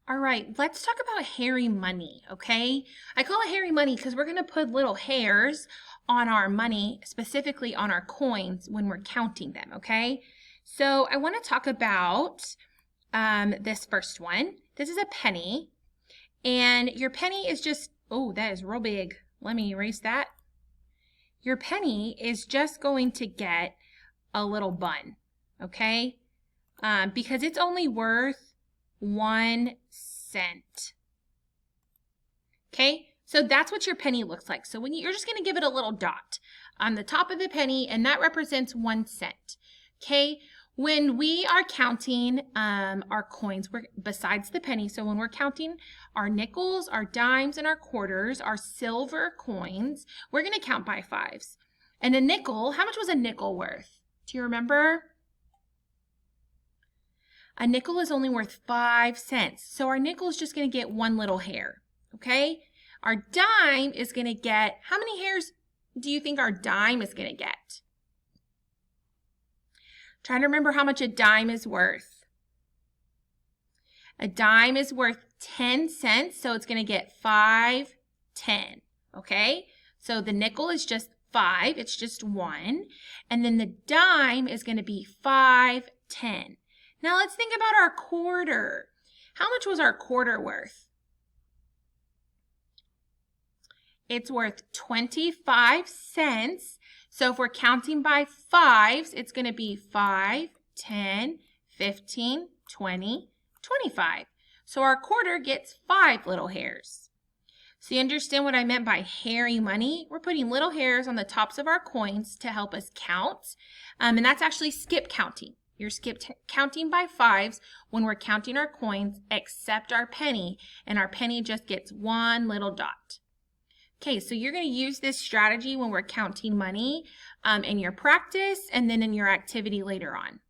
All right, let's talk about hairy money, okay? I call it hairy money because we're going to put little hairs on our money, specifically on our coins when we're counting them, okay? So I want to talk about this first one. This is a penny, and your penny is just, oh, that is real big. Let me erase that. Your penny is just going to get a little bun, okay? Because it's only worth 1 cent. Okay, so that's what your penny looks like. So when you're just going to give it a little dot on the top of the penny, and that represents 1 cent. Okay, when we are counting our coins, besides the penny, so when we're counting our nickels, our dimes, and our quarters, our silver coins, we're going to count by fives. And a nickel, how much was a nickel worth? Do you remember? A nickel is only worth 5 cents. So our nickel is just going to get one little hair, okay? Our dime is going to get, how many hairs do you think our dime is going to get? Trying to remember how much a dime is worth. A dime is worth 10 cents, so it's going to get 5, 10, okay? So the nickel is just 5, it's just 1. And then the dime is going to be 5, 10. Now let's think about our quarter. How much was our quarter worth? It's worth 25 cents. So if we're counting by fives, it's going to be 5, 10, 15, 20, 25. So our quarter gets 5 little hairs. So you understand what I meant by hairy money? We're putting little hairs on the tops of our coins to help us count. And that's actually skip counting. You're counting by fives when we're counting our coins, except our penny, and our penny just gets one little dot. Okay, so you're going to use this strategy when we're counting money in your practice and then in your activity later on.